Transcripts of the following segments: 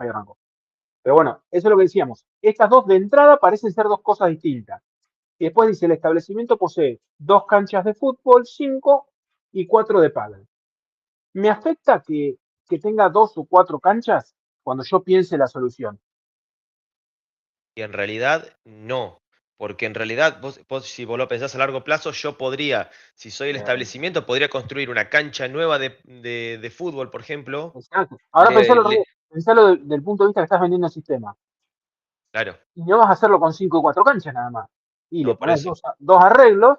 Ahí arrancó. Pero bueno, eso es lo que decíamos. Estas dos de entrada parecen ser dos cosas distintas. Y después dice, el establecimiento posee 2 canchas de fútbol, 5 y 4 de pádel. ¿Me afecta que tenga 2 o 4 canchas cuando yo piense la solución? Y en realidad no, porque en realidad si vos lo pensás a largo plazo, yo podría, si soy el Eh, establecimiento, podría construir una cancha nueva de fútbol, por ejemplo. exacto. Ahora Le, pensalo, le- pensalo del punto de vista que estás vendiendo el sistema. claro, Y no vas a hacerlo con 5 y 4 canchas nada más. Y le no, por pones eso, dos arreglos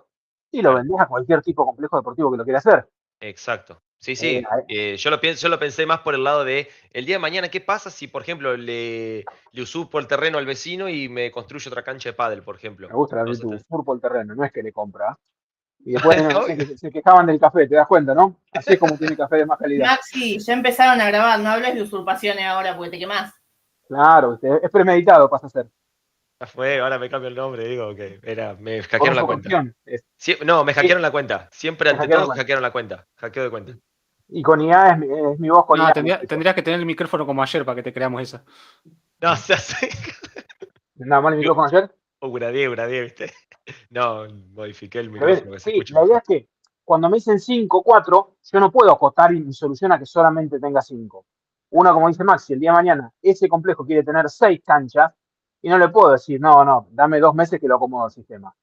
y lo claro, vendés a cualquier tipo de complejo deportivo que lo quiera hacer. exacto. Sí, Eh, sí, yo lo pensé más por el lado de, el día de mañana, ¿qué pasa si, por ejemplo, le usurpo el terreno al vecino y me construye otra cancha de pádel, por ejemplo? Me gusta la Entonces, actitud, usurpo el terreno, no es que le compra. Y después obvio. se quejaban del café, ¿te das cuenta, no? Así es como tiene café de más calidad. Maxi, ya empezaron a grabar, no hables de usurpaciones ahora porque te quemás. Claro, es premeditado, pasa a ser. Ya fue, ahora me cambio el nombre, digo que me Por hackearon la cuenta. usurpación. No, me Sí, hackearon la cuenta. Siempre te ante hackearon todo la me cuenta. hackearon la cuenta. Hackeo de cuenta. Y con IA es mi voz con No, IA. lo hice yo. tendrías que tener el micrófono como ayer para que te creamos esa. No, se hace. ¿Nada mal el micrófono ayer? Gradeé, ¿viste? No, modifiqué el Pero bien, micrófono que se sí, escuche la idea mejor. es que cuando me dicen 5 4 yo no puedo acotar mi solución a que solamente tenga 5. Una, como dice Maxi, el día de mañana ese complejo quiere tener 6 canchas y no le puedo decir, no, dame 2 meses que lo acomodo al sistema.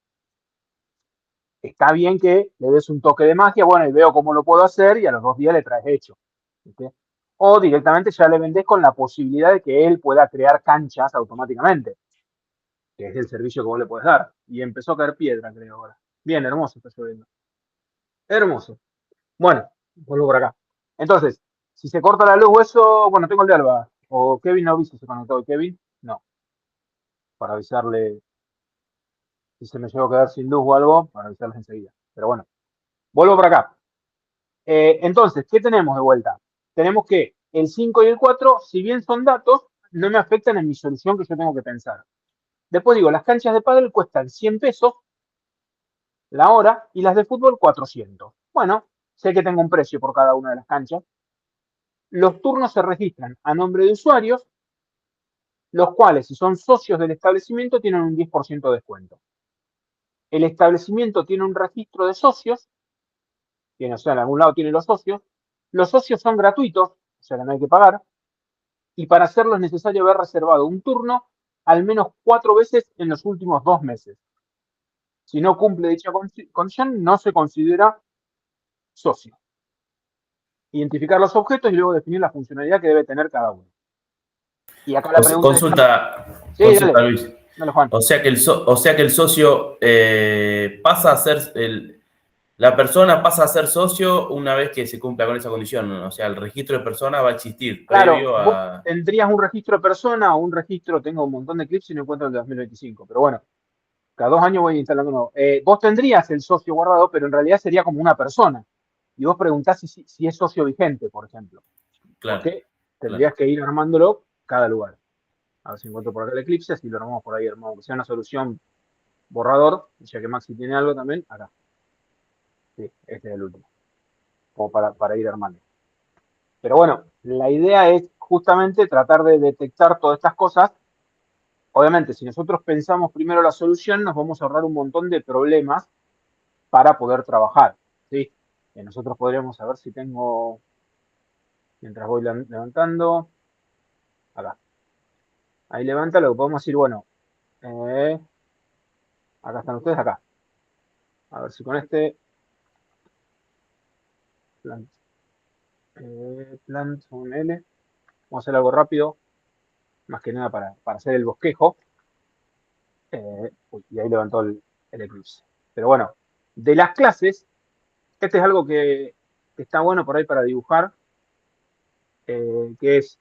Está bien que le des un toque de magia, bueno, y veo cómo lo puedo hacer y a los 2 días le traes hecho. ¿Viste? O directamente ya le vendés con la posibilidad de que él pueda crear canchas automáticamente, que es el servicio que vos le puedes dar. Y empezó a caer piedra, creo ahora. Bien, hermoso está lloviendo. Hermoso. Bueno, vuelvo por acá. Entonces, si se corta la luz o eso, bueno, tengo el de Alba. O Kevin no vi si se conectó. Kevin, no. Para avisarle si se me llegó a quedar sin luz o algo, para avisarles enseguida. Pero bueno, vuelvo por acá. Entonces, ¿qué tenemos de vuelta? Tenemos que el 5 y el 4, si bien son datos, no me afectan en mi solución que yo tengo que pensar. Después digo, las canchas de pádel cuestan 100 pesos la hora y las de fútbol 400. Bueno, sé que tengo un precio por cada una de las canchas. Los turnos se registran a nombre de usuarios, los cuales, si son socios del establecimiento, tienen un 10% de descuento. El establecimiento tiene un registro de socios, tiene, o sea, en algún lado tiene los socios son gratuitos, o sea que no hay que pagar, y para hacerlo es necesario haber reservado un turno al menos 4 veces en los últimos 2 meses. Si no cumple dicha condición, no se considera socio. Identificar los objetos y luego definir la funcionalidad que debe tener cada uno. Y acá la pregunta es, sí, Consulta, dale, Luis. dale Juan. O sea que el socio pasa a ser la persona pasa a ser socio una vez que se cumpla con esa condición. O sea, el registro de persona va a existir Claro, previo vos a. tendrías un registro de persona o un registro, tengo un montón de clips y no encuentro el de 2025, pero bueno, cada 2 años voy instalando uno. Vos tendrías el socio guardado, pero en realidad sería como una persona. Y vos preguntás si es socio vigente, por ejemplo. Claro, Porque claro. tendrías que ir armándolo cada lugar. A ver si encuentro por acá el Eclipse, si lo armamos por ahí, armamos que sea una solución borrador, ya que Maxi tiene algo también, acá. Sí, este es el último, como para ir armando. Pero bueno, la idea es justamente tratar de detectar todas estas cosas. Obviamente, si nosotros pensamos primero la solución, nos vamos a ahorrar un montón de problemas para poder trabajar. ¿Sí? Nosotros podríamos saber si tengo, mientras voy levantando, acá. Ahí levanta, lo que podemos decir, bueno, eh, acá están ustedes, acá. A ver si con este plant, plant un L. Vamos a hacer algo rápido, más que nada para hacer el bosquejo. Y ahí levantó el Eclipse. Pero bueno, de las clases, este es algo que está bueno por ahí para dibujar, que es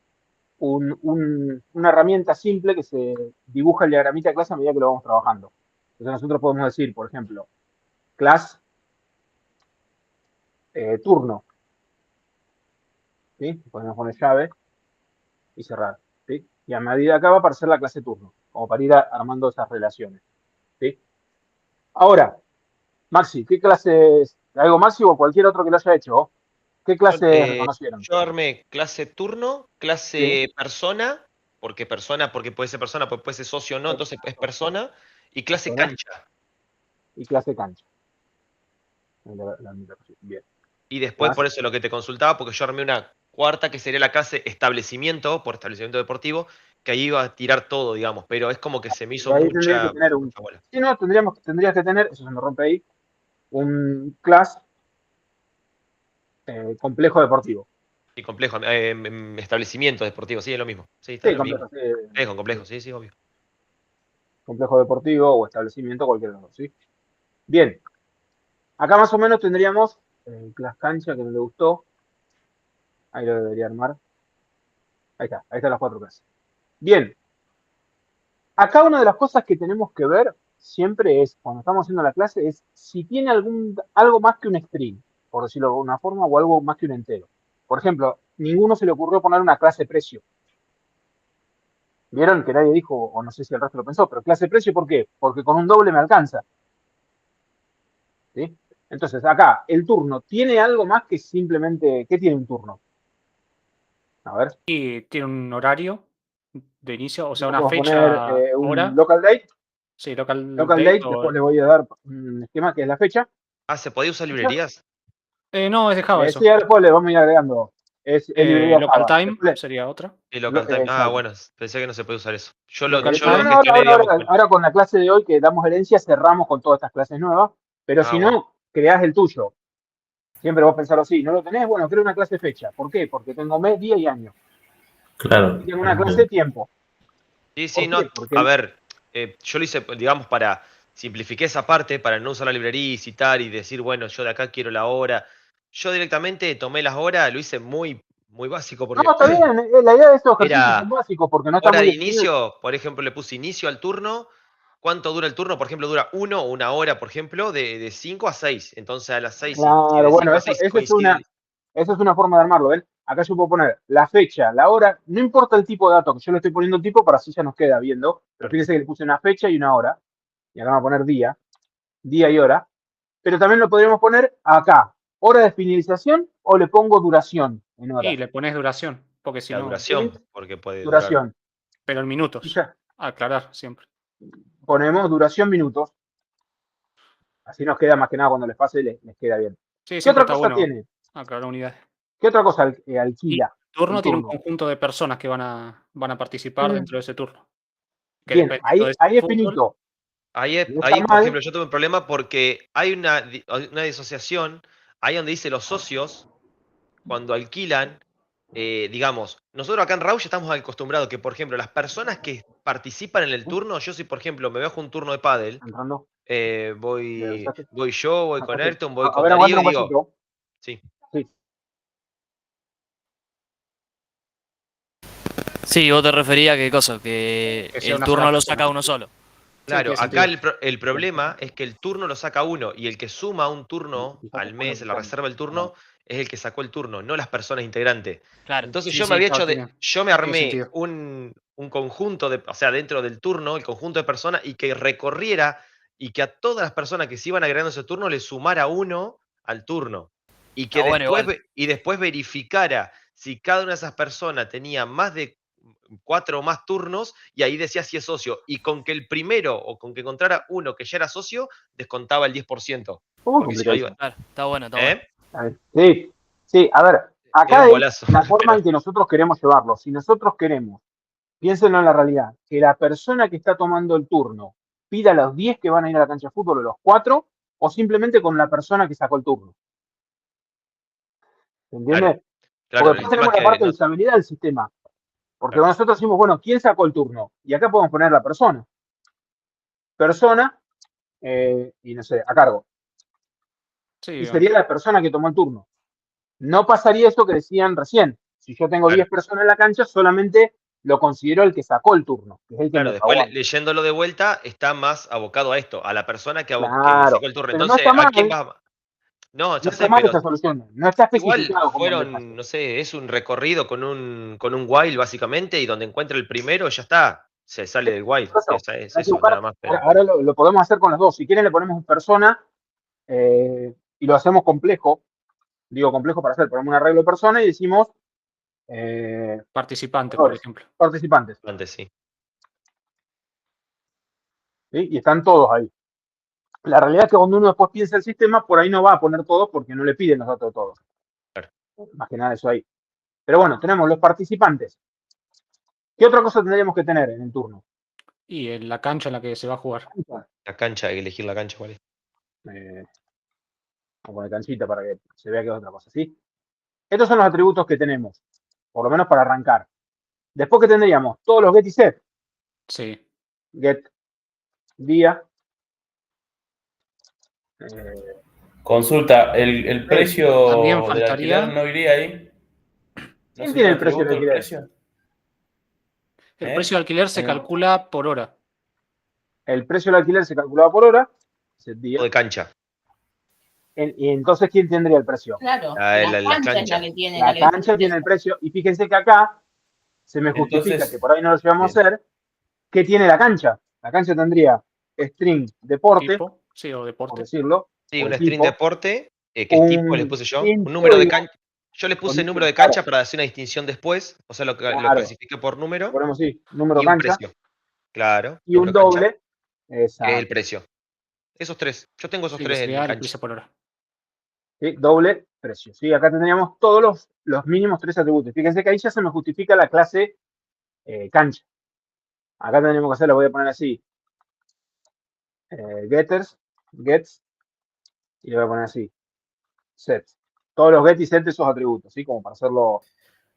una herramienta simple que se dibuja el diagramita de clase a medida que lo vamos trabajando. Entonces nosotros podemos decir, por ejemplo, class turno, ¿sí? Podemos poner llave y cerrar, ¿sí? Y a medida acá va a aparecer la clase turno, como para ir armando esas relaciones, ¿sí? Ahora, Maxi, ¿qué clases, algo Maxi o cualquier otro que lo haya hecho? ¿Qué Yo, clases reconocieron? yo armé clase turno, ¿Sí? clase persona porque puede ser persona, puede ser socio o no, entonces es persona, y clase cancha. Y clase cancha. Bien. Y después, Más. por eso lo que te consultaba, porque yo armé una cuarta que sería la clase establecimiento, por establecimiento deportivo, que ahí iba a tirar todo, digamos, pero es como que se me hizo Ahí tendría que tener mucha bola. Sí, no, tendrías que tener, eso se me rompe ahí, un class complejo deportivo. Sí, complejo, establecimiento deportivo, sí, es lo mismo. Sí, está Sí, lo mismo. complejo, Complejo, sí, sí, obvio. complejo deportivo o establecimiento, cualquiera de los dos, ¿sí? Bien. Acá más o menos tendríamos class cancha, que no le gustó. Ahí lo debería armar. Ahí están las 4 clases. Bien. Acá una de las cosas que tenemos que ver siempre es, cuando estamos haciendo la clase, es si tiene algo más que un string, por decirlo de alguna forma, o algo más que un entero. Por ejemplo, ninguno se le ocurrió poner una clase precio. ¿Vieron que nadie dijo, o no sé si el resto lo pensó, pero clase precio, ¿por qué? Porque con un doble me alcanza. ¿Sí? Entonces, acá, el turno, ¿tiene algo más que simplemente, ¿qué tiene un turno? A ver. Y tiene un horario de inicio, o sea, una Podemos fecha, poner un hora. local date. Sí, local Local date. date, después le voy a dar un esquema que es la fecha. Ah, ¿se podía usar librerías? No, es de Java eso. Sí, después le vamos a ir agregando. Es librería Local Java. time Después sería otra. Y local time. Ah, exacto. bueno, pensé que no se podía usar eso. Yo Local lo time. gestioné, digamos. Ahora con la clase de hoy que damos herencia, cerramos con todas estas clases nuevas. Pero si Bueno. no, creás el tuyo. Siempre vos pensarlo así. ¿No lo tenés? Bueno, creo una clase fecha. ¿Por qué? Porque tengo mes, día y año. Claro. Y tengo una clase tiempo. Sí, sí, ¿Por no. qué? Porque A ver, yo lo hice, digamos, simplifiqué esa parte, para no usar la librería y citar y decir, bueno, yo de acá quiero la hora. Yo directamente tomé las horas, lo hice muy, muy básico, no, porque está bien. La idea de estos ejercicios era son básicos porque no está hora muy de definido. inicio, por ejemplo, le puse inicio al turno. ¿Cuánto dura el turno? Por ejemplo, dura 1 o 1 hora, por ejemplo, de 5 a 6. Entonces a las 6, si Claro, de 5 bueno, a eso 6 es coincide. eso es una forma de armarlo, ¿ven? Acá yo puedo poner la fecha, la hora, no importa el tipo de dato, que yo le estoy poniendo un tipo para así ya nos queda viendo, pero fíjense que le puse una fecha y una hora, y acá vamos a poner día y hora, pero también lo podríamos poner acá, hora de finalización o le pongo duración en Y horas. le pones duración, porque si La no. duración, ¿Sí? porque puede durar. Duración. Pero en Y minutos. ya Aclarar siempre. ponemos duración minutos, así nos queda más que nada cuando les pase, les queda bien. Sí, ¿Qué siempre otra está cosa bueno tiene? aclarar unidades. ¿Qué otra cosa Y alquila? turno El tiene un turno. conjunto de personas que van a participar dentro de ese turno. Que Bien, dependiendo de ahí es fútbol. finito. Ahí, No está ahí, por mal. ejemplo, yo tuve un problema porque hay una disociación, ahí donde dice los socios, cuando alquilan, digamos, nosotros acá en Rauch estamos acostumbrados que, por ejemplo, las personas que participan en el turno, yo si, por ejemplo, me bajo un turno de pádel, Entrando. ¿Me voy avisaste? yo, voy con Ok. Ayrton, voy A con ver, Darío aguanta y un digo, cachito. sí, Sí. Sí, vos te referías a qué cosa, que Que sea el una sola turno lo persona. saca uno solo. Sí, claro, tiene acá sentido. el problema es que el turno lo saca uno y el que suma un turno al mes, la reserva del turno, es el que sacó el turno, no las personas integrantes. Claro. Entonces Sí, yo me sí. había Claro, hecho yo me tiene armé sentido. un conjunto o sea, dentro del turno, el conjunto de personas y que recorriera y que a todas las personas que se iban agregando ese turno le sumara uno al turno. Y que Está bueno igual. después verificara si cada una de esas personas tenía más de 4 o más turnos y ahí decía si es socio. Y con que el primero o con que encontrara uno que ya era socio, descontaba el 10%. Porque si no iba. Complicadísimo. Claro, está bueno, está bueno. ¿Eh? A ver, sí, sí, a ver, Era acá un es golazo. la forma Pero en que nosotros queremos llevarlo. Si nosotros queremos, piénsenlo en la realidad, que la persona que está tomando el turno pida a los 10 que van a ir a la cancha de fútbol o los 4, o simplemente con la persona que sacó el turno. ¿Se claro, entiende? claro, Porque el después tema tenemos es la que parte de no. usabilidad del sistema. Porque Claro. nosotros decimos, bueno, ¿quién sacó el turno? Y acá podemos poner la persona. Persona, y no sé, a cargo. Sí, Y sería la persona que tomó el turno. No pasaría eso que decían recién. Si yo tengo Claro. 10 personas en la cancha, solamente lo considero el que sacó el turno, que es el que Claro, me después pagó. leyéndolo de vuelta está más abocado a esto, a la persona que Claro, sacó el turno. pero no Entonces, está ¿a mal, quién va? No, no ya está sé, mal pero esa solución. No está igual especificado como en fueron, detalle. no sé, es un recorrido con un while básicamente y donde encuentra el primero ya está, se sale del while. Por eso, Es hay que eso, buscar. nada más. Pero Ahora lo podemos hacer con las dos. Si quieren, le ponemos persona y lo hacemos complejo. Digo complejo para hacer, ponemos un arreglo de persona y decimos Participante, por jugadores, ejemplo. participantes. Antes sí. ¿Sí? Y están todos ahí. La realidad es que cuando uno después piensa el sistema, por ahí no va a poner todos porque no le piden los datos de todos. Claro. Más que nada eso ahí. Pero bueno, tenemos los participantes. ¿Qué otra cosa tendríamos que tener en el turno? Y en la cancha en la que se va a jugar. La cancha, hay que elegir la cancha, ¿cuál es? Vamos a poner canchita para que se vea que es otra cosa, ¿sí? Estos son los atributos que tenemos, por lo menos para arrancar. Después que tendríamos todos los get y set. Sí. Get, día. Consulta, ¿el precio También del faltaría- alquiler no iría ahí? ¿No ¿Quién sería tiene un el precio del atributo del alquiler? precio? El precio de alquiler se calcula por hora. El precio del alquiler se calculaba por hora, set día. O de cancha. Y entonces, ¿quién tendría el precio? Claro, La cancha es cancha. la que tiene. La que cancha tiene el precio. Y fíjense que acá se me justifica Entonces, que por ahí no lo llevamos bien. a hacer. ¿Qué tiene la cancha? La cancha tendría string deporte, Tipo, sí, o por deporte. decirlo. Sí, o un equipo, string deporte, que es tipo, le un puse yo. int Un número de código, cancha. Yo le puse con- número de claro, cancha para hacer una distinción después. O sea, lo claro, clasifiqué por le número ponemos así, número y un cancha, precio. Claro, y un número cancha, doble, que es el exacto, precio. Esos tres. Yo tengo esos Sí, que tres sería en el cancha. precio por hora. ¿sí? Doble precio. ¿Sí? Acá tendríamos todos los mínimos tres atributos. Fíjense que ahí ya se me justifica la clase cancha. Acá tendríamos que hacer, lo voy a poner así, getters, gets, y le voy a poner así, sets. Todos los get y set de esos atributos, ¿sí? Como para hacerlo.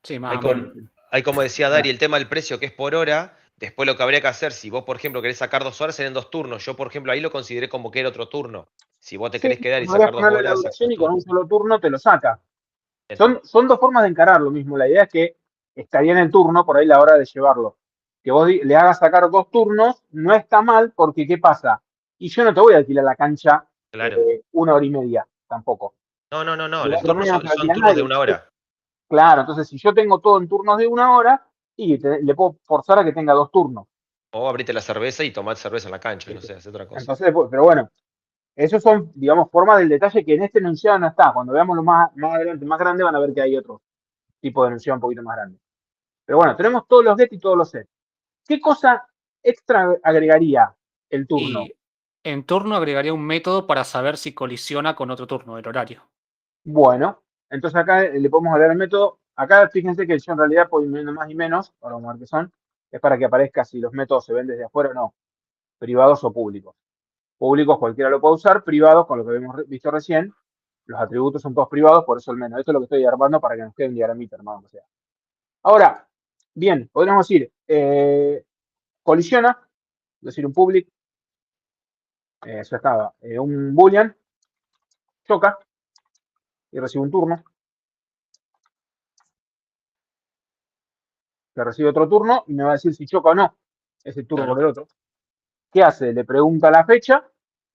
Sí, más Hay o como, menos. hay como decía Dari, el tema del precio que es por hora. Después lo que habría que hacer, si vos, por ejemplo, querés sacar 2 horas, serían 2 turnos. Yo, por ejemplo, ahí lo consideré como que era otro turno. Si vos te Sí, querés quedar y podrías sacar dos ponerle la horas, sacás duración y con un turno. solo turno te lo saca. Bien. Son dos formas de encarar lo mismo. La idea es que estaría en el turno, por ahí la hora de llevarlo. Que vos le hagas sacar 2 turnos, no está mal, porque ¿qué pasa? Y yo no te voy a alquilar la cancha Claro. 1 hora y media, tampoco. No. De la El otra turno manera no te lo son alquila turnos de nadie. 1 hora. Claro, entonces si yo tengo todo en turnos de 1 hora, y le puedo forzar a que tenga 2 turnos. O abrite la cerveza y tomar cerveza en la cancha, no sé, hacer otra cosa. Entonces, pero bueno, esos son, digamos, formas del detalle que en este enunciado no está. Cuando veamos lo más adelante, más grande, van a ver que hay otro tipo de enunciado un poquito más grande. Pero bueno, tenemos todos los get y todos los set. ¿Qué cosa extra agregaría el turno? Y en turno agregaría un método para saber si colisiona con otro turno, el horario. Bueno, entonces acá le podemos agregar el método. Acá fíjense que yo en realidad puedo ir más y menos, ahora vamos a ver qué son. Es para que aparezca si los métodos se ven desde afuera o no, privados o públicos. Públicos cualquiera lo puede usar, privados, con lo que hemos visto recién, los atributos son todos privados, por eso el menos. Esto es lo que estoy armando para que nos quede un diagramita, hermano. O sea. Ahora, bien, podríamos decir, colisiona, es decir, un public, eso estaba, un boolean, choca, y recibe un turno, que recibe otro turno, y me va a decir si choca o no ese turno Claro. por el otro. ¿Qué hace? Le pregunta la fecha,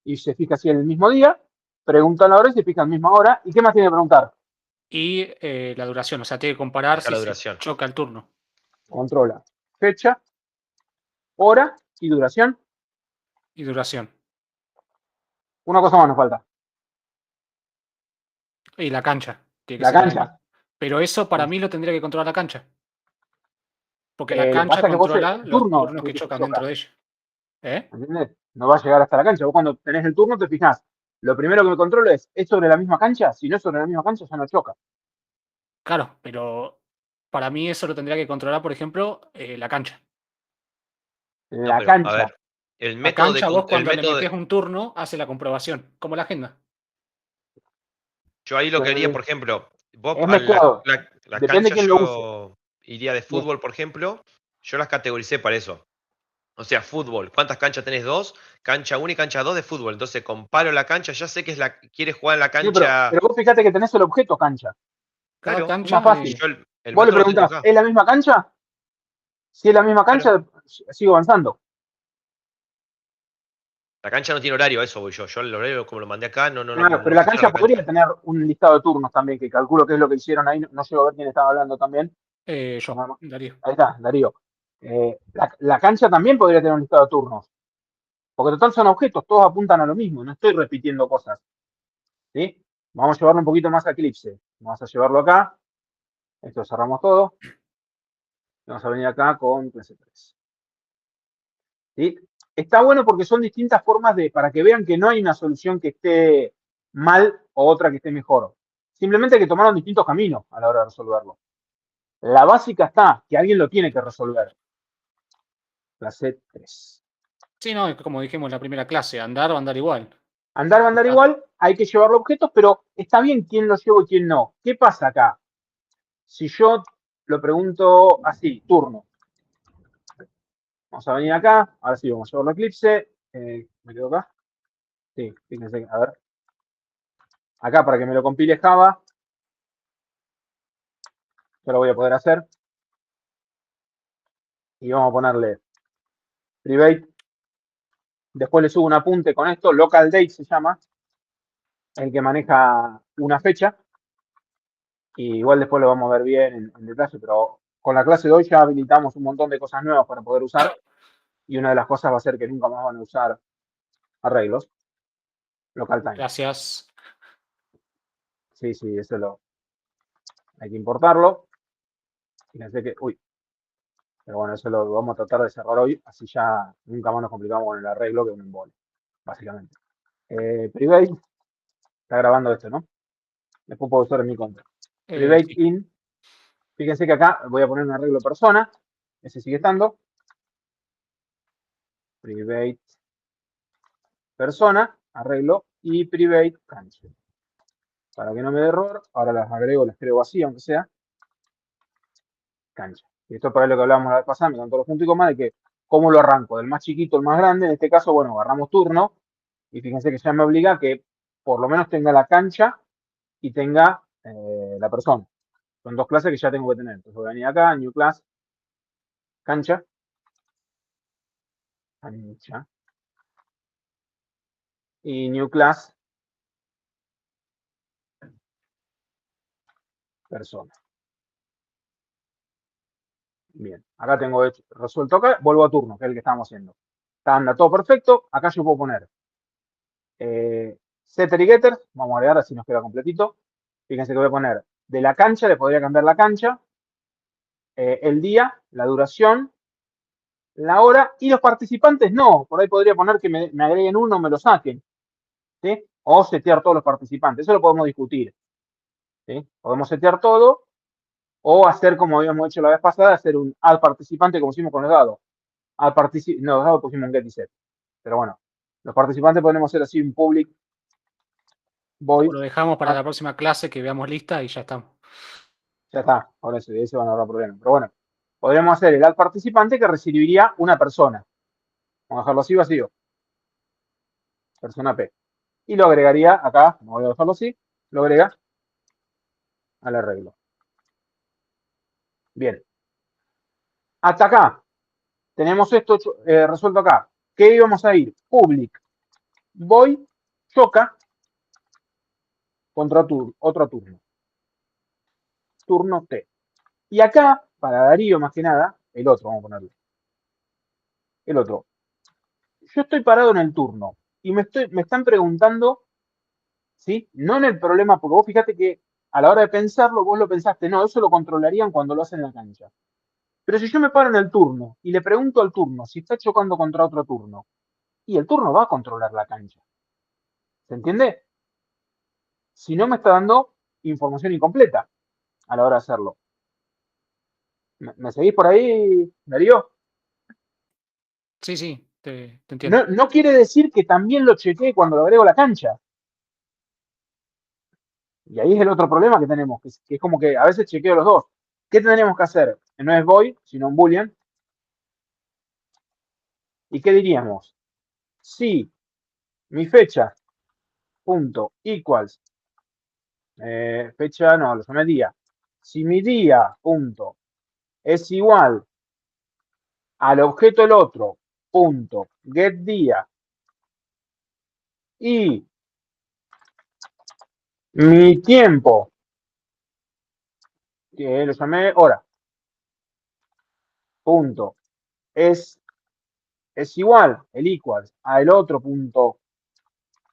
y se fija si es el mismo día, pregunta la hora y se fija en la misma hora, ¿y qué más tiene que preguntar? Y la duración, o sea, tiene que comparar Acá si la se duración. choca el turno. Controla fecha, hora y duración. Y duración. Una cosa más nos falta. Y la cancha. Tiene que La ser cancha. además. Pero eso para mí lo tendría que controlar la cancha. Porque la Lo que cancha pasa es que vos controla el los turno turnos es que el que chocan choca, dentro de ella. ¿Eh? ¿entendés? No va a llegar hasta la cancha. Vos cuando tenés el turno te fijás. Lo primero que me controlo es sobre la misma cancha. Si no es sobre la misma cancha, ya no choca. Claro, pero para mí eso lo tendría que controlar, por ejemplo, la cancha. No, La pero, a cancha. ver, el La método cancha, vos el cuando le método metés un turno, hace la comprobación, como la agenda. yo ahí lo que haría, eh, por ejemplo, vos es a mezclado. las Depende de canchas quién lo use. yo iría de fútbol, por ejemplo, yo las categoricé para eso. O sea, fútbol, ¿cuántas canchas tenés? 2, cancha 1 y cancha 2 de fútbol. Entonces comparo la cancha, ya sé que es quiere jugar en la Sí, pero cancha. vos fíjate que tenés el objeto cancha. Cada Claro, Es más cancha, fácil. yo el Vos le método lo tengo preguntás, acá. ¿es la misma cancha? Si es la misma Claro. cancha, sigo avanzando. La cancha no tiene horario, eso voy yo. Yo el horario, como lo mandé acá, no Claro, pero la registra cancha la podría cancha. tener un listado de turnos también, que calculo que es lo que hicieron ahí. No llego a ver quién estaba hablando también. yo, Darío. Ahí está, Darío. La cancha también podría tener un listado de turnos. Porque total son objetos, todos apuntan a lo mismo. No estoy repitiendo cosas. ¿Sí? Vamos a llevarlo un poquito más a Eclipse. Vamos a llevarlo acá. Esto cerramos todo. Vamos a venir acá con clase 3. ¿Sí? Está bueno porque son distintas formas para que vean que no hay una solución que esté mal o otra que esté mejor. Simplemente hay que tomar distintos caminos a la hora de resolverlo. La básica está, que alguien lo tiene que resolver. Clase 3. Sí, no, como dijimos en la primera clase, andar va a andar igual. Andar va a andar igual, hay que llevar objetos, pero está bien quién los lleva y quién no. ¿Qué pasa acá? Si yo lo pregunto así, turno. Vamos a venir acá, ahora sí vamos a llevarlo a Eclipse. ¿Me quedo acá? Sí, fíjense, a ver. Acá para que me lo compile Java. Yo lo voy a poder hacer. Y vamos a ponerle private. Después le subo un apunte con esto, local date se llama. El que maneja una fecha. Y igual después lo vamos a ver bien en detalle, pero con la clase de hoy ya habilitamos un montón de cosas nuevas para poder usar. Y una de las cosas va a ser que nunca más van a usar arreglos. Local time. Gracias. Sí, eso hay que importarlo. Fíjense que, pero bueno, eso lo vamos a tratar de cerrar hoy, así ya nunca más nos complicamos con el arreglo que un embole, básicamente. Private, está grabando esto, ¿no? Después puedo usar en mi contra. Private Sí. in, fíjense que acá voy a poner un arreglo persona, ese sigue estando. Private persona, arreglo, y private cancha. Para que no me dé error, ahora las agrego, las creo así, aunque sea. Cancha. Y esto es para lo que hablábamos la vez pasada, me contó los puntos y comas, de que cómo lo arranco, del más chiquito al más grande. En este caso, bueno, agarramos turno, y fíjense que ya me obliga a que por lo menos tenga la cancha y tenga la persona. Son dos clases que ya tengo que tener. Entonces voy a venir acá, new class, cancha, cancha, y new class, persona. Bien, acá tengo resuelto acá, vuelvo a turno, que es el que estamos haciendo. Anda todo perfecto, acá yo puedo poner setter y getter, vamos a agregar así nos queda completito. Fíjense que voy a poner de la cancha, le podría cambiar la cancha, el día, la duración, la hora y los participantes no. Por ahí podría poner que me agreguen uno, me lo saquen. ¿Sí? O setear todos los participantes. Eso lo podemos discutir. ¿Sí? Podemos setear todo o hacer como habíamos hecho la vez pasada, hacer un add participante como hicimos con los dados. No, los dados pusimos un get y set. Pero bueno, los participantes podemos hacer así un public void. Lo dejamos para la próxima clase que veamos lista y ya estamos. Ya está, ahora sí, de ese van a haber problemas. Pero bueno, podríamos hacer el add participante que recibiría una persona. Vamos a dejarlo así vacío. Persona P. Y lo agregaría acá, no voy a dejarlo así, lo agrega al arreglo. Bien. Hasta acá. Tenemos esto resuelto acá. ¿Qué íbamos a ir? Public. Voy, choca contra otro turno. Turno T. Y acá, para Darío más que nada, el otro, vamos a ponerlo. El otro. Yo estoy parado en el turno y me están preguntando, ¿sí? No en el problema, porque vos fíjate que a la hora de pensarlo, vos lo pensaste, no, eso lo controlarían cuando lo hacen en la cancha. Pero si yo me paro en el turno y le pregunto al turno si está chocando contra otro turno, y el turno va a controlar la cancha. ¿Se entiende? Si no, me está dando información incompleta a la hora de hacerlo. ¿Me seguís por ahí, Darío? Sí, te entiendo. No quiere decir que también lo chequee cuando lo agrego a la cancha. Y ahí es el otro problema que tenemos, que es como que a veces chequeo los dos. ¿Qué tendríamos que hacer? No es void, sino un boolean. ¿Y qué diríamos? Si mi fecha punto equals fecha, no, lo llamé día. Si mi día punto es igual al objeto del otro punto get día y mi tiempo, que lo llamé hora, punto es igual, el equals, al otro punto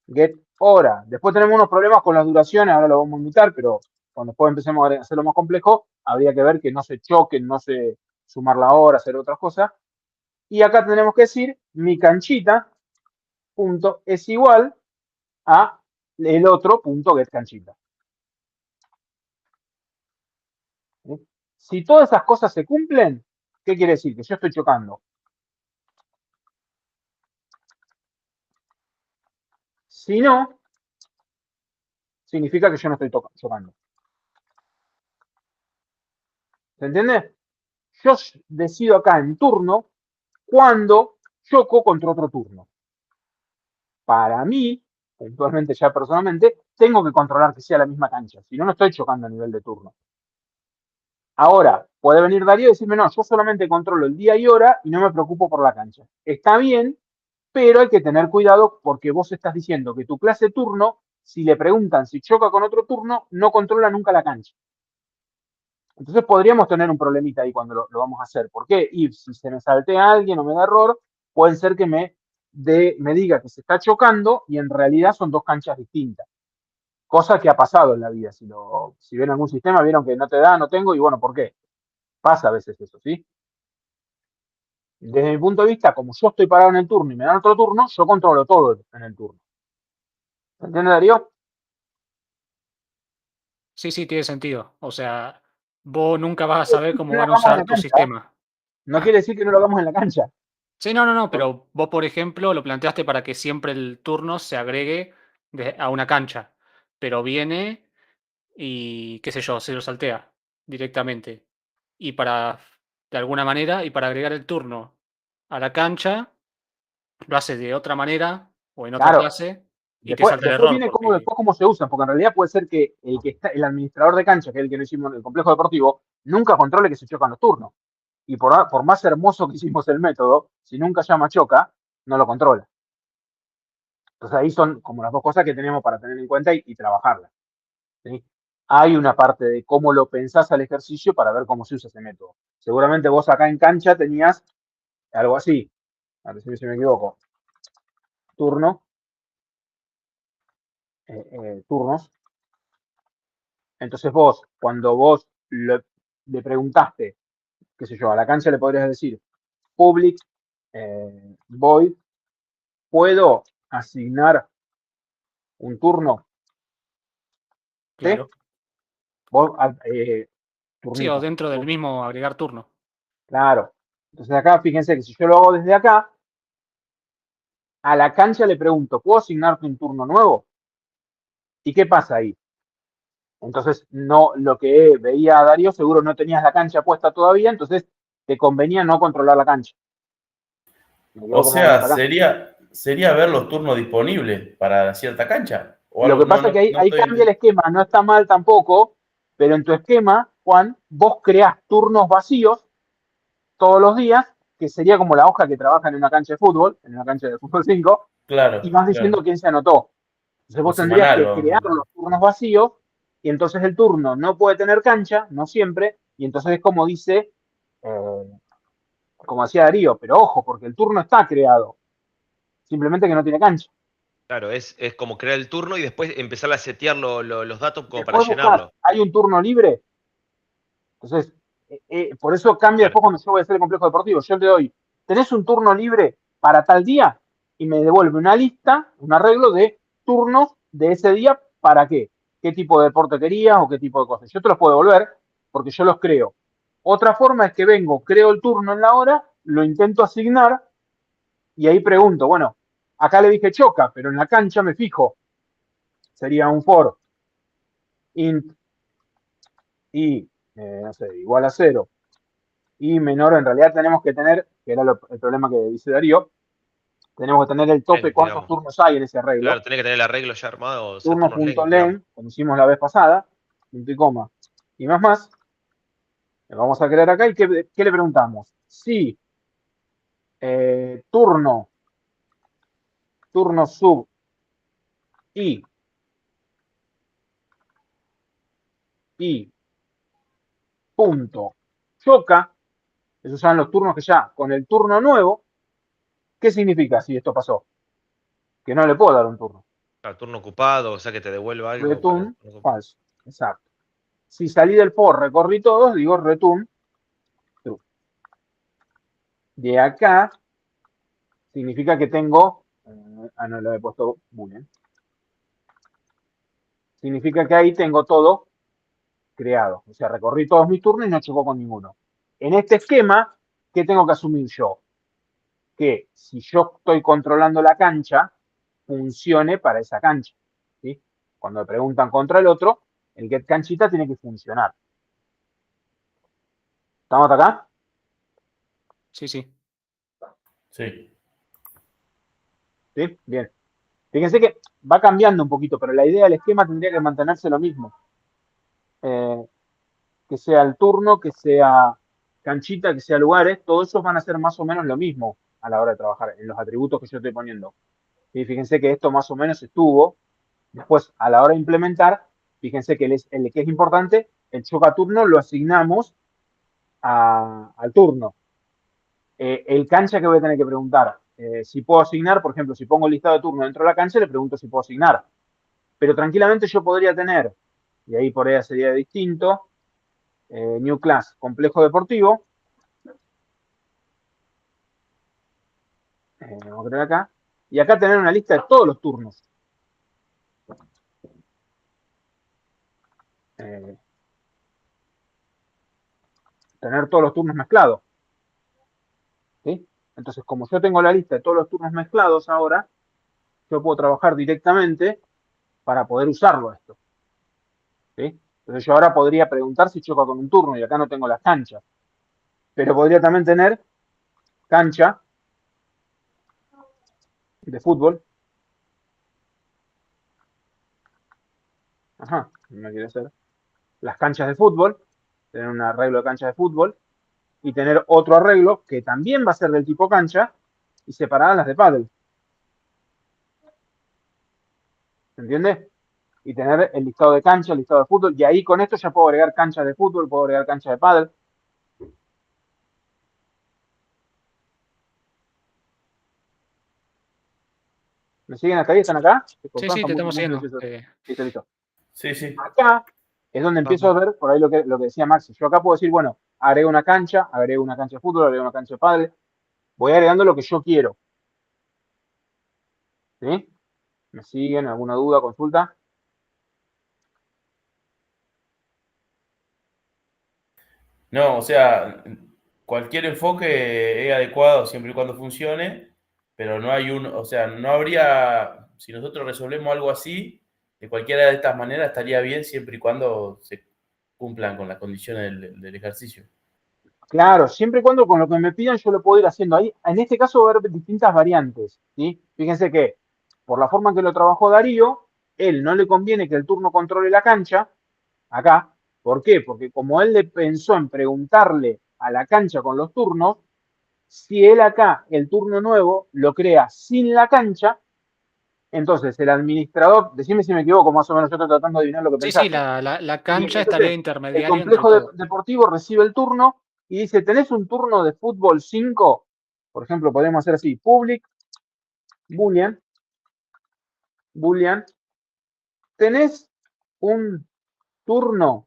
get hora. Después tenemos unos problemas con las duraciones, ahora lo vamos a invitar, pero cuando después empecemos a hacerlo más complejo, habría que ver que no se choquen, no se sumar la hora, hacer otras cosas. Y acá tenemos que decir mi canchita punto es igual a el otro punto get canchita. ¿Sí? Si todas esas cosas se cumplen, ¿qué quiere decir? Que yo estoy chocando. Si no, significa que yo no estoy chocando. ¿Se entiende? Yo decido acá en turno cuando choco contra otro turno. Para mí, puntualmente ya personalmente, tengo que controlar que sea la misma cancha. Si no, no estoy chocando a nivel de turno. Ahora, puede venir Darío y decirme, no, yo solamente controlo el día y hora y no me preocupo por la cancha. Está bien, pero hay que tener cuidado porque vos estás diciendo que tu clase turno, si le preguntan si choca con otro turno, no controla nunca la cancha. Entonces podríamos tener un problemita ahí cuando lo vamos a hacer. ¿Por qué? Y si se me saltea alguien o me da error, puede ser que me diga que se está chocando y en realidad son dos canchas distintas. Cosa que ha pasado en la vida. Si ven algún sistema, vieron que no te da, no tengo, y bueno, ¿por qué? Pasa a veces eso, ¿sí? Desde mi punto de vista, como yo estoy parado en el turno y me dan otro turno, yo controlo todo en el turno. ¿Se entiende, Darío? Sí, sí, tiene sentido. O sea, vos nunca vas a saber cómo No lo van a hagamos en usar la tu cancha, sistema. No quiere decir que no lo hagamos en la cancha. Sí, no, pero vos, por ejemplo, lo planteaste para que siempre el turno se agregue a una cancha, pero viene y, qué sé yo, se lo saltea directamente. Y de alguna manera, y para agregar el turno a la cancha, lo hace de otra manera o en otra Claro. clase y te Después salta el error. viene Porque, cómo se usan, porque en realidad puede ser que el administrador de cancha, que es el que no hicimos en el complejo deportivo, nunca controle que se chocan los turnos. Y por más hermoso que hicimos el método, si nunca llama choca, no lo controla. Entonces ahí son como las dos cosas que tenemos para tener en cuenta y trabajarlas. ¿Sí? Hay una parte de cómo lo pensás al ejercicio para ver cómo se usa ese método. Seguramente vos acá en cancha tenías algo así. A ver si me equivoco. Turno. Turnos. Entonces vos, cuando vos le preguntaste, qué sé yo, a la cancha le podrías decir public void, ¿puedo asignar un turno? ¿Sí? claro. Vos, Sí, o turnito. dentro del mismo agregar turno. Claro. Entonces acá, fíjense que si yo lo hago desde acá, a la cancha le pregunto, ¿puedo asignarte un turno nuevo? ¿Y qué pasa ahí? Entonces, no, lo que veía Darío, seguro no tenías la cancha puesta todavía, entonces te convenía no controlar la cancha. Me O equivoco más o menos sea, acá. sería ver los turnos disponibles para cierta cancha. O Lo algo, que pasa es que no ahí estoy cambia el entendiendo. esquema, no está mal tampoco, pero en tu esquema, Juan, vos creás turnos vacíos todos los días, que sería como la hoja que trabaja en una cancha de fútbol, en una cancha de fútbol 5, y Claro, vas diciendo claro. quién se anotó. Entonces O vos tendrías semanal, que vamos a crear decir. los turnos vacíos, y entonces el turno no puede tener cancha, no siempre, y entonces es como dice, como decía Darío, pero ojo, porque el turno está creado, simplemente que no tiene cancha. Claro, es como crear el turno y después empezar a setear los datos como para Después buscás, llenarlo. hay un turno libre. Entonces, por eso cambia Claro, después cuando yo voy a hacer el complejo deportivo. Yo le doy, ¿tenés un turno libre para tal día? Y me devuelve una lista, un arreglo de turnos de ese día, ¿para qué? ¿Qué tipo de deporte querías o qué tipo de cosas? Yo te los puedo devolver porque yo los creo. Otra forma es que vengo, creo el turno en la hora, lo intento asignar y ahí pregunto, bueno, acá le dije choca, pero en la cancha me fijo, sería un for int y, no sé, igual a 0 y menor, en realidad tenemos que tener, que era el problema que dice Darío, tenemos que tener el tope cuántos digamos. turnos hay en ese arreglo. Claro, tenés que tener el arreglo ya armado, o sea, turnos len, digamos. Turnos.len, como hicimos la vez pasada, punto y coma, y más. Le vamos a crear acá y ¿qué le preguntamos? Si turno sub y punto choca, esos son los turnos que ya con el turno nuevo, ¿qué significa si esto pasó? Que no le puedo dar un turno. Claro, turno ocupado, o sea, que te devuelva algo para Return el turno ocupado. falso, exacto. Si salí del for, recorrí todos, digo return true. De acá significa que tengo, no lo he puesto boolean. Significa que ahí tengo todo creado. O sea, recorrí todos mis turnos y no chocó con ninguno. En este esquema, ¿qué tengo que asumir yo? Que si yo estoy controlando la cancha, funcione para esa cancha. ¿Sí? Cuando me preguntan contra el otro, el get canchita tiene que funcionar. ¿Estamos hasta acá? Sí, sí. Sí. ¿Sí? Bien. Fíjense que va cambiando un poquito, pero la idea del esquema tendría que mantenerse lo mismo. Que sea el turno, que sea canchita, que sea lugares, todos esos van a ser más o menos lo mismo a la hora de trabajar en los atributos que yo estoy poniendo. Y fíjense que esto más o menos estuvo. Después, a la hora de implementar, fíjense que el que es importante, el choca turno lo asignamos al turno. El cancha que voy a tener que preguntar, si puedo asignar, por ejemplo, si pongo el listado de turno dentro de la cancha, le pregunto si puedo asignar. Pero tranquilamente yo podría tener, y ahí por ahí sería distinto, New Class, complejo deportivo. Vamos a tener acá. Y acá tener una lista de todos los turnos. Tener todos los turnos mezclados. ¿Sí? Entonces, como yo tengo la lista de todos los turnos mezclados ahora, yo puedo trabajar directamente para poder usarlo esto. ¿Sí? Entonces yo ahora podría preguntar si choca con un turno y acá no tengo las canchas. Pero podría también tener cancha de fútbol. Ajá, no quiere ser. Las canchas de fútbol, tener un arreglo de canchas de fútbol y tener otro arreglo que también va a ser del tipo cancha y separadas las de pádel. ¿Se entiende? Y tener el listado de cancha, el listado de fútbol, y ahí con esto ya puedo agregar canchas de fútbol, puedo agregar canchas de pádel. ¿Me siguen hasta ahí? ¿Están acá? Sí, sí, te estamos siguiendo. Listo, listo. Sí, sí. Acá es donde empiezo a ver, por ahí lo que decía Max. Yo acá puedo decir, bueno, agrego una cancha de fútbol, agrego una cancha de pádel. Voy agregando lo que yo quiero. ¿Sí? ¿Me siguen? ¿Alguna duda, consulta? No, o sea, cualquier enfoque es adecuado siempre y cuando funcione, pero no hay o sea, no habría, si nosotros resolvemos algo así, de cualquiera de estas maneras estaría bien siempre y cuando se cumplan con las condiciones del ejercicio. Claro, siempre y cuando con lo que me pidan yo lo puedo ir haciendo ahí. En este caso va a haber distintas variantes, ¿sí? Fíjense que por la forma en que lo trabajó Darío, él no le conviene que el turno controle la cancha, acá. ¿Por qué? Porque como él le pensó en preguntarle a la cancha con los turnos, si él acá el turno nuevo lo crea sin la cancha, entonces el administrador, decime si me equivoco, más o menos yo estoy tratando de adivinar lo que Sí, sí, pensaste. la Y cancha entonces estaría el intermediario entre complejo todo. deportivo recibe el turno y dice, ¿tenés un turno de fútbol 5? Por ejemplo, podemos hacer así, public, boolean, ¿tenés un turno?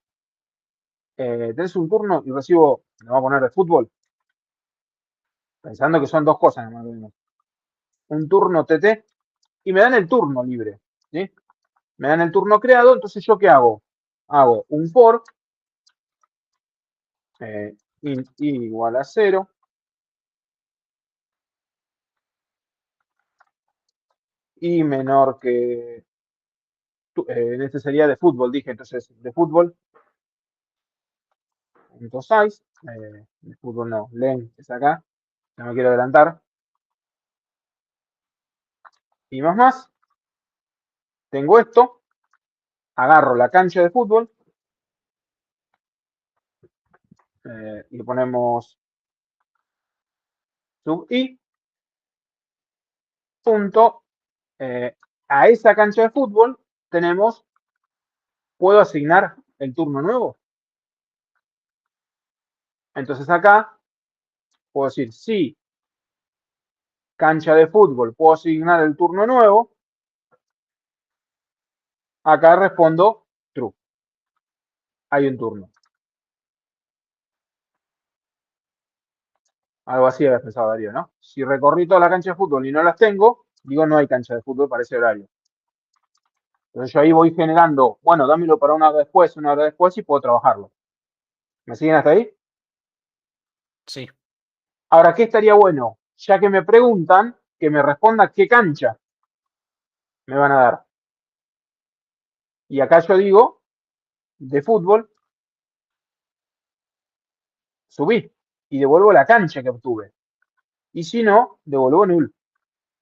¿Tenés un turno? Y recibo, le voy a poner de fútbol, pensando que son dos cosas. Un turno TT y me dan el turno libre. ¿Sí? Me dan el turno creado, entonces ¿yo qué hago? Hago un for int i igual a 0 y menor que, en este sería de fútbol, dije, entonces de fútbol, punto size, de fútbol no, len es acá, no me quiero adelantar, y más, tengo esto, agarro la cancha de fútbol, y ponemos sub i, punto, a esa cancha de fútbol tenemos, puedo asignar el turno nuevo. Entonces acá puedo decir, sí, cancha de fútbol, puedo asignar el turno nuevo. Acá respondo true. hay un turno. Algo así habías pensado, Darío, ¿no? Si recorrí toda la cancha de fútbol y no las tengo, digo no hay cancha de fútbol para ese horario. Entonces yo ahí voy generando, bueno, dámelo para una hora después y puedo trabajarlo. ¿Me siguen hasta ahí? Sí. Ahora, ¿qué estaría bueno? Ya que me preguntan, que me responda qué cancha me van a dar. Y acá yo digo, de fútbol, subí y devuelvo la cancha que obtuve. Y si no, devuelvo null.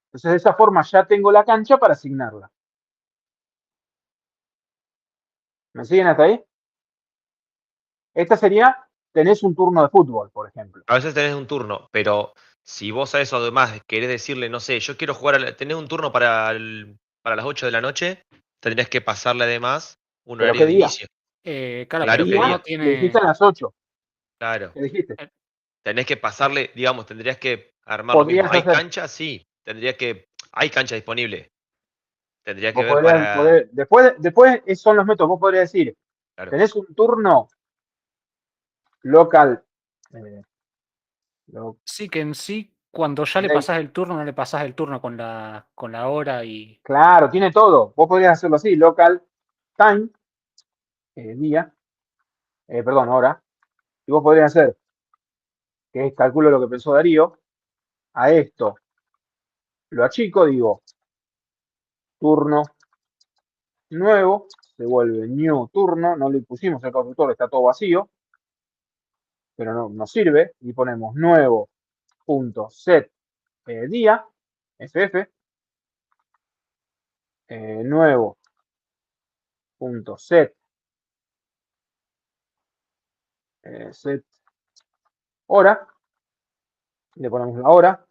Entonces de esa forma ya tengo la cancha para asignarla. ¿Me siguen hasta ahí? Esta sería, tenés un turno de fútbol, por ejemplo. A veces tenés un turno, pero si vos a eso además querés decirle, no sé, yo quiero jugar, tenés un turno para las 8 de la noche, tendrías que pasarle además un ¿Pero horario qué de día? inicio. Claro, Claro, pero el ¿qué turno día? Le dijiste tiene. a las 8. Claro. ¿Qué dijiste? Tenés que pasarle, digamos, tendrías que armar lo mismo. Podrías ¿Hay hacer. cancha? Sí. Hay cancha disponible. Tendría que Vos ver podrías, para. después son los métodos. Vos podrías decir, Claro. tenés un turno local. Lo- Sí, que en sí, cuando ya le Ley. pasás el turno, no le pasás el turno con la hora y. Claro, tiene todo. Vos podrías hacerlo así, local time, día, perdón, hora. Y vos podrías hacer, que es calculo lo que pensó Darío, a esto lo achico, digo, turno nuevo, se vuelve new turno, no le pusimos el constructor, está todo vacío, pero no nos sirve, y ponemos nuevo punto set día, ff, nuevo punto set set hora, le ponemos la hora,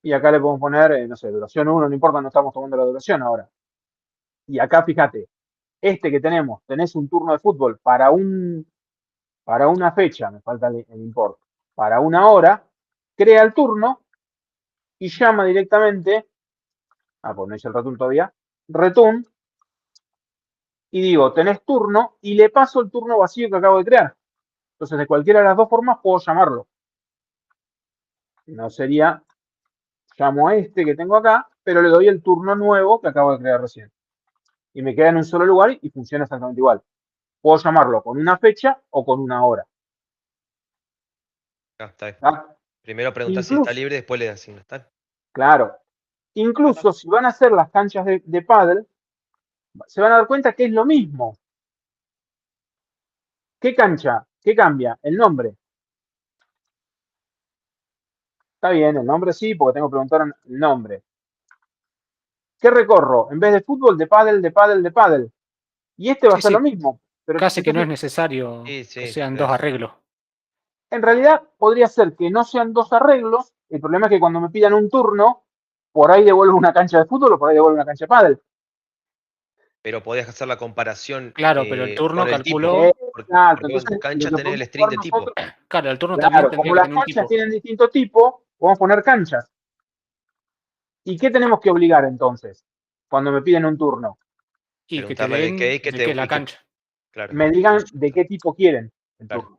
y acá le podemos poner, no sé, duración 1, no importa, no estamos tomando la duración ahora. Y acá fíjate, este que tenés un turno de fútbol para una fecha, me falta el import, para una hora, crea el turno y llama directamente, pues no hice el return todavía, return, y digo, tenés turno, y le paso el turno vacío que acabo de crear. Entonces, de cualquiera de las dos formas puedo llamarlo. No sería, llamo a este que tengo acá, pero le doy el turno nuevo que acabo de crear recién. Y me queda en un solo lugar y funciona exactamente igual. Puedo llamarlo con una fecha o con una hora. Está. ¿Tá? Primero pregunta si está Incluso, libre, después le asignas. ¿Está? claro, incluso si van a hacer las canchas de pádel, se van a dar cuenta que es lo mismo. ¿Qué cancha? ¿Qué cambia? El nombre. Está bien, el nombre sí, porque tengo que preguntar el nombre. ¿Qué recorro? En vez de fútbol, de pádel, de pádel, de pádel. Y este va a Sí, ser lo sí, mismo. Pero casi que no es entonces, necesario Sí, que sí, sean debe dos ser. arreglos. en realidad, podría ser que no sean dos arreglos. El problema es que cuando me pidan un turno, por ahí devuelvo una cancha de fútbol o por ahí devuelvo una cancha de pádel. Pero podías hacer la comparación Claro, pero el turno por el tipo. calculó. Exacto. Porque vos en tu Entonces, lo cancha que tenés el podemos string jugar de tipo. nosotros, Claro, el turno también claro, tendría como que las tener un canchas tipo. tienen distinto tipo, podemos poner canchas. ¿Y qué tenemos que obligar entonces? Cuando me piden un turno. Y que te Preguntarle de qué den y que de qué es la y que. cancha. Claro. Me digan de qué tipo quieren el Claro. turno.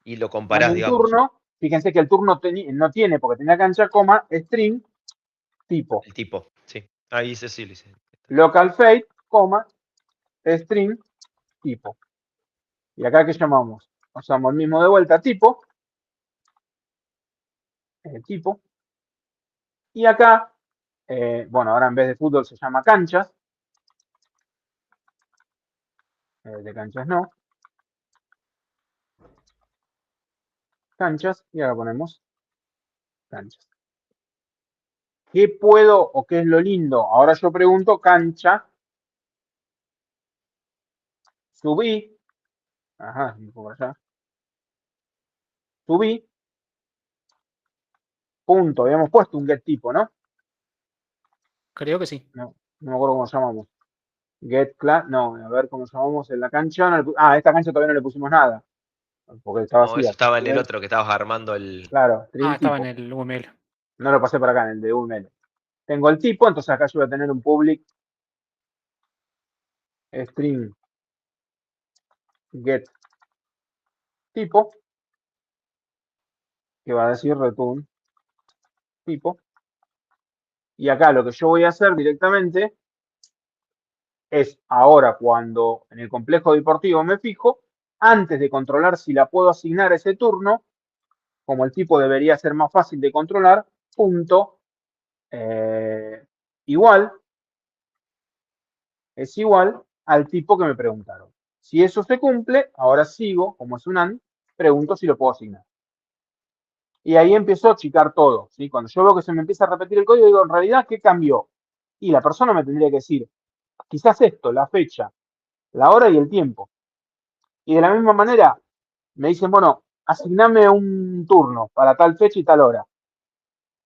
Y lo Dame comparás, un digamos. turno, fíjense que el turno no tiene, porque tenía cancha, coma, string, tipo. El tipo. Sí. Ahí dice sí, dice. Local fate, coma, string, tipo. Y acá, ¿qué llamamos? Usamos el mismo de vuelta, tipo. Tipo. Y acá, bueno, ahora en vez de fútbol se llama canchas. De canchas no. Canchas. Y ahora ponemos canchas. ¿Qué puedo o qué es lo lindo? Ahora yo pregunto cancha. Subí. Ajá, por allá. Subí. Punto. Habíamos puesto un get tipo, ¿no? Creo que sí. No, no me acuerdo cómo llamamos. Get class. No, a ver cómo llamamos en la cancha. Esta cancha todavía no le pusimos nada. Porque está No, eso vacía. estaba en el otro que estabas armando el. Claro, string Estaba en tipo. el UML. No lo pasé por acá en el de UML. Tengo el tipo, entonces acá yo voy a tener un public string get tipo, que va a decir return tipo. Y acá lo que yo voy a hacer directamente es ahora cuando en el complejo deportivo me fijo, antes de controlar si la puedo asignar ese turno, como el tipo debería ser más fácil de controlar, punto igual es igual al tipo que me preguntaron. Si eso se cumple, ahora sigo, como es un AND, pregunto si lo puedo asignar. Y ahí empiezo a achicar todo, ¿sí? Cuando yo veo que se me empieza a repetir el código, digo, en realidad, ¿qué cambió? Y la persona me tendría que decir, quizás esto, la fecha, la hora y el tiempo. Y de la misma manera, me dicen, bueno, asigname un turno para tal fecha y tal hora.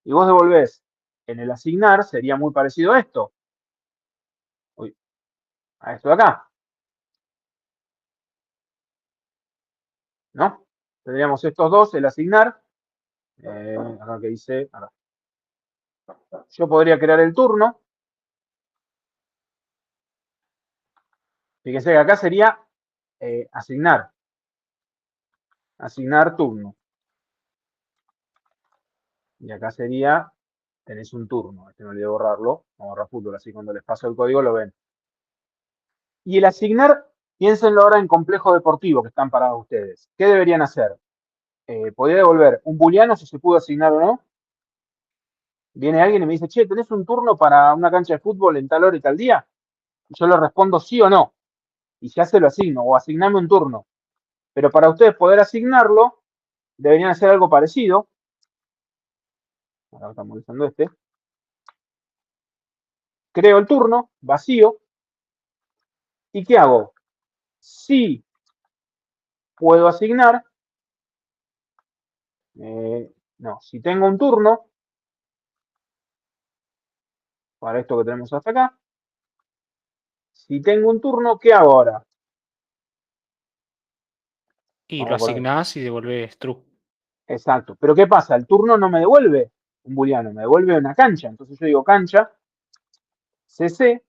Y vos devolvés en el asignar, sería muy parecido a esto. Uy, a esto de acá. ¿No? Tendríamos estos dos, el asignar. Acá que dice, acá. Yo podría crear el turno. Fíjense que acá sería asignar. Asignar turno. Y acá sería, tenés un turno. Este no olvidé borrarlo. Vamos a borrar fútbol, así cuando les paso el código lo ven. Y el asignar, piénsenlo ahora en complejo deportivo que están parados ustedes. ¿Qué deberían hacer? Podría devolver un booleano si se pudo asignar o no. Viene alguien y me dice, che, ¿tenés un turno para una cancha de fútbol en tal hora y tal día? Y yo le respondo sí o no. Y ya se lo asigno, o asigname un turno. Pero para ustedes poder asignarlo, deberían hacer algo parecido. Ahora estamos molestando este. Creo el turno, vacío. ¿Y qué hago? Si puedo asignar, no, si tengo un turno, para esto que tenemos hasta acá, si tengo un turno, ¿qué hago ahora? Y lo Vamos a poner- asignás y devolvés true. Exacto. Pero ¿qué pasa? El turno no me devuelve un booleano, me devuelve una cancha. Entonces yo digo cancha, cc,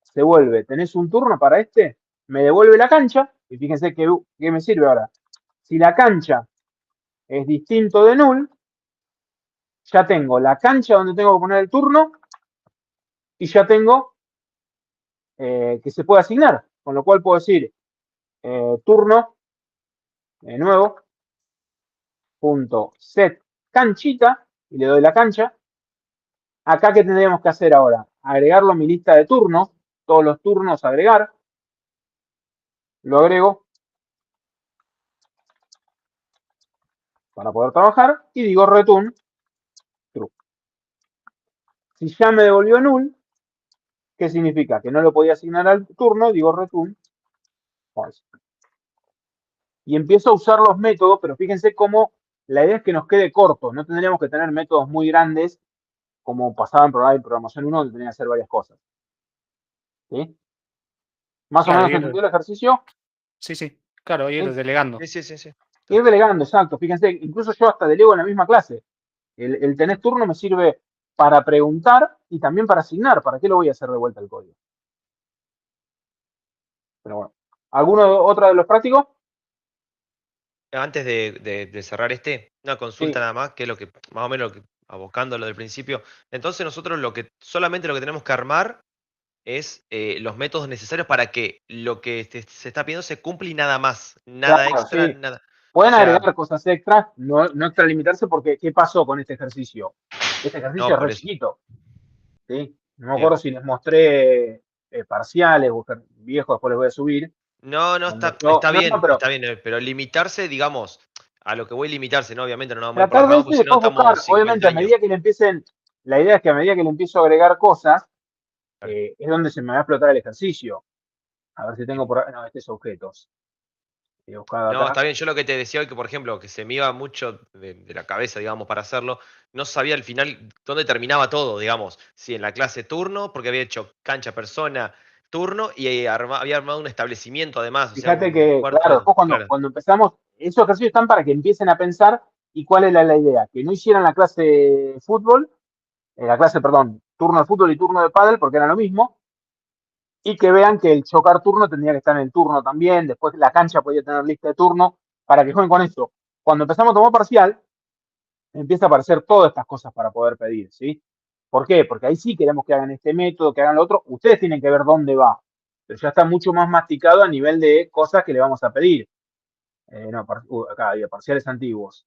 se vuelve. ¿Tenés un turno para este? Me devuelve la cancha. Y fíjense que me sirve ahora. Si la cancha es distinto de null, ya tengo la cancha donde tengo que poner el turno y ya tengo que se puede asignar. Con lo cual puedo decir turno, de nuevo, punto set canchita y le doy la cancha. Acá, ¿qué tendríamos que hacer ahora? Agregarlo a mi lista de turnos, todos los turnos agregar. Lo agrego para poder trabajar y digo return true. Si ya me devolvió null, ¿qué significa? Que no lo podía asignar al turno, digo return false. Y empiezo a usar los métodos, pero fíjense cómo la idea es que nos quede corto. No tendríamos que tener métodos muy grandes como pasaba en programación 1, donde tenía que hacer varias cosas. ¿Sí? ¿Más o Claro, menos entendió el ejercicio? sí, claro, ir ¿Sí? delegando. Sí. Ir delegando, exacto. Fíjense, incluso yo hasta delego en la misma clase. El tener turno me sirve para preguntar y también para asignar. ¿Para qué lo voy a hacer de vuelta el código? Pero bueno. ¿Otra de los prácticos? Antes de cerrar una consulta Sí. nada más, que es lo que, más o menos, abocando a lo del principio. Entonces nosotros solamente lo que tenemos que armar es los métodos necesarios para que lo que se está pidiendo se cumpla y nada más. Nada Claro, extra, sí. nada. Pueden O sea, agregar cosas extras, no extralimitarse, porque ¿qué pasó con este ejercicio? Este ejercicio no, es re por eso. chiquito. ¿Sí? No me Bien. acuerdo si les mostré parciales o viejos, después les voy a subir. No, Donde yo, no, pero está bien, pero limitarse, digamos, a lo que voy a limitarse, ¿no? Obviamente no nos vamos a ir por tratar las de ramas, eso y porque si no después buscar, estamos 50 obviamente a años. medida que le empiecen, la idea es que a medida que le empiezo a agregar cosas, Claro. es donde se me va a explotar el ejercicio. A ver si tengo por no, este es objetos. He buscado No, acá. está bien. Yo lo que te decía hoy, que por ejemplo, que se me iba mucho de la cabeza, digamos, para hacerlo, no sabía al final dónde terminaba todo, digamos. Si en la clase turno, porque había hecho cancha, persona, turno, y había armado un establecimiento además, o sea, Fíjate un que, cuarto claro, de. después Claro. cuando empezamos, esos ejercicios están para que empiecen a pensar y cuál era la idea. Que no hicieran la clase de fútbol, perdón, turno de fútbol y turno de pádel, porque era lo mismo, y que vean que el chocar turno tendría que estar en el turno también, después la cancha podía tener lista de turno, para que jueguen con eso. Cuando empezamos a tomar parcial, empieza a aparecer todas estas cosas para poder pedir, ¿sí? ¿Por qué? Porque ahí sí queremos que hagan este método, que hagan lo otro, ustedes tienen que ver dónde va, pero ya está mucho más masticado a nivel de cosas que le vamos a pedir. No, acá había parciales antiguos.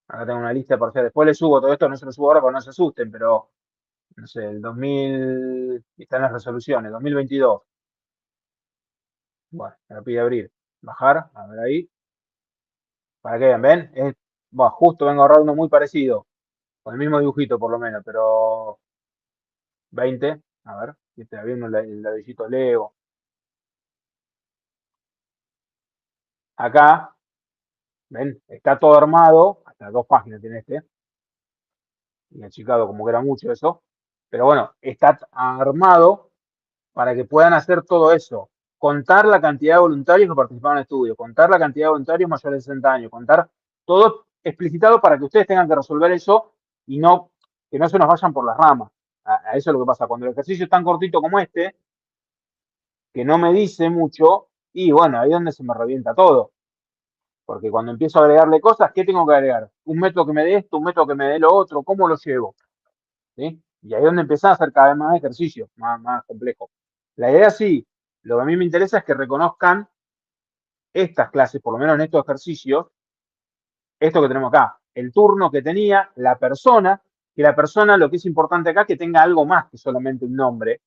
Acá tengo una lista de parciales. Después les subo todo esto, no se lo subo ahora para no se asusten, pero no sé, el 2000, están las resoluciones, 2022. Bueno, me lo pide abrir. Bajar, a ver ahí. Para que vean, ¿ven? Bueno, justo vengo a agarrar uno muy parecido, con el mismo dibujito por lo menos, pero 20, a ver, está viendo el ladrillito Lego. Acá, ven, está todo armado, hasta 2 páginas tiene este, y achicado como que era mucho eso, pero bueno, está armado para que puedan hacer todo eso, contar la cantidad de voluntarios que participaron en el estudio, contar la cantidad de voluntarios mayores de 60 años, contar todo explicitado para que ustedes tengan que resolver eso y no que no se nos vayan por las ramas. A eso es lo que pasa. Cuando el ejercicio es tan cortito como este, que no me dice mucho, y bueno, ahí es donde se me revienta todo. Porque cuando empiezo a agregarle cosas, ¿qué tengo que agregar? Un método que me dé esto, un método que me dé lo otro, ¿cómo lo llevo? ¿Sí? Y ahí es donde empezás a hacer cada vez más ejercicios, más complejo. La idea sí, lo que a mí me interesa es que reconozcan estas clases, por lo menos en estos ejercicios, esto que tenemos acá, el turno que tenía la persona, que la persona lo que es importante acá es que tenga algo más que solamente un nombre.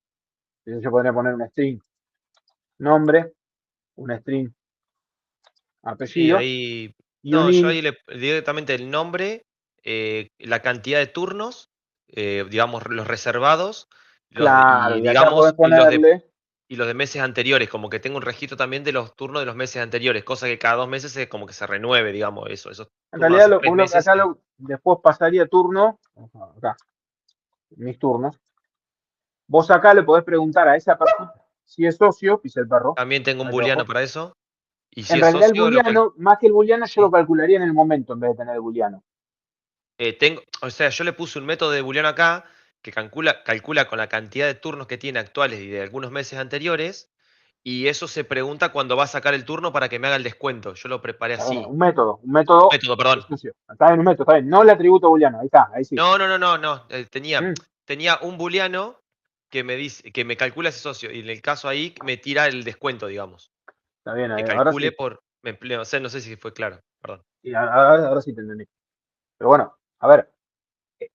Entonces yo podría poner un string nombre, un string Y apellido ahí, y un no, yo int. ahí directamente el nombre, la cantidad de turnos, digamos, los reservados, Claro, y y acá podés digamos, ponerle, y los de meses anteriores, como que tengo un registro también de los turnos de los meses anteriores, cosa que cada 2 meses es como que se renueve, digamos, esos en turnos de realidad hace 3 meses. acá después pasaría turno, acá, mis turnos. Vos acá le podés preguntar a esa persona si es socio, pisa el perro, También tengo un para que booleano ojo. para eso. Y si En es realidad el socio, booleano, más que el booleano, yo sí. lo calcularía en el momento en vez de tener el booleano. O sea, yo le puse un método de booleano acá que calcula con la cantidad de turnos que tiene actuales y de algunos meses anteriores, y eso se pregunta cuando va a sacar el turno para que me haga el descuento. Yo lo preparé Está bien, así. un método Método, de perdón. socio. Está bien, un método, está bien. No el atributo booleano, ahí está, ahí sí. No, no, no, no, no. Mm, Tenía un booleano que me dice, que me calcula ese socio, y en el caso ahí me tira el descuento, digamos. está bien, Que ahora calcule sí. por. O sea, no sé si fue claro, perdón. Sí, ahora sí te entendí. Pero bueno, a ver,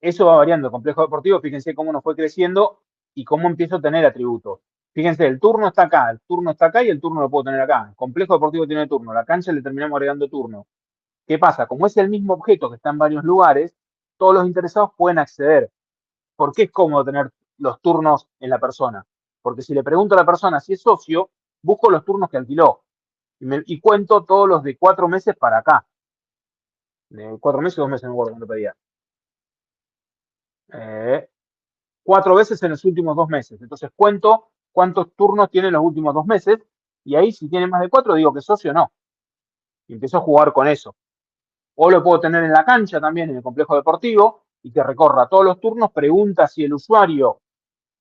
eso va variando. El complejo deportivo, fíjense cómo nos fue creciendo y cómo empiezo a tener atributos. Fíjense, el turno está acá, el turno está acá y el turno lo puedo tener acá. El complejo deportivo tiene turno, la cancha le terminamos agregando turno. ¿Qué pasa? Como es el mismo objeto que está en varios lugares, todos los interesados pueden acceder. ¿Por qué es cómodo tener los turnos en la persona? Porque si le pregunto a la persona si es socio, busco los turnos que alquiló y cuento todos los de 4 meses para acá. De 4 meses, 2 meses, no me acuerdo cuánto pedía. 4 veces en los últimos 2 meses. Entonces cuento cuántos turnos tiene en los últimos 2 meses y ahí si tiene más de 4 digo que es socio o no. Y empiezo a jugar con eso. O lo puedo tener en la cancha también, en el complejo deportivo, y que recorra todos los turnos, pregunta si el usuario,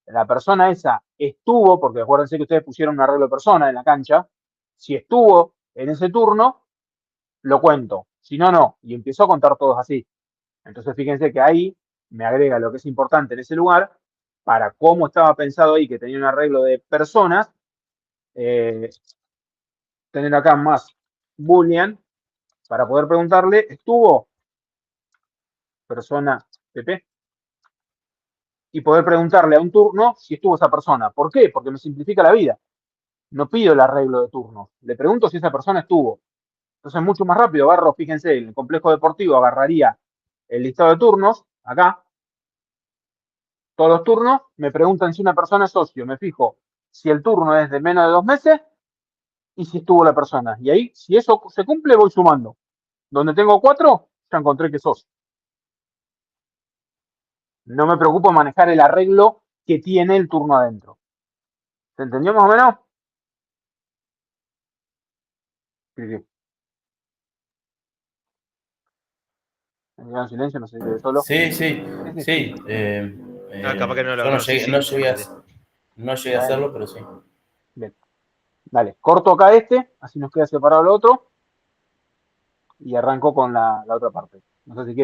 la persona esa, estuvo, porque acuérdense que ustedes pusieron un arreglo de persona en la cancha, si estuvo en ese turno, lo cuento. Si no, no. Y empiezo a contar todos así. Entonces fíjense que ahí me agrega lo que es importante en ese lugar, para cómo estaba pensado ahí, que tenía un arreglo de personas, tener acá más boolean, para poder preguntarle, ¿estuvo persona PP? Y poder preguntarle a un turno si estuvo esa persona. ¿Por qué? Porque me simplifica la vida. No pido el arreglo de turnos. Le pregunto si esa persona estuvo. Entonces, mucho más rápido. Agarro, fíjense, en el complejo deportivo agarraría el listado de turnos, acá, todos los turnos, me preguntan si una persona es socio. Me fijo si el turno es de menos de 2 meses y si estuvo la persona. Y ahí, si eso se cumple, voy sumando. Donde tengo 4, ya encontré que sos. No me preocupo manejar el arreglo que tiene el turno adentro. ¿Se entendió más o menos? Sí, sí. Me quedo en silencio, no sé si quedé solo. Sí, sí, Sí, sí. sí. Ah, capaz que no Yo no sí, llegué, sí, no yo llegué me a, enteré. No llegué a hacerlo, pero sí. Bien. Dale, corto acá así nos queda separado el otro. Y arranco con la otra parte. No sé si quieres.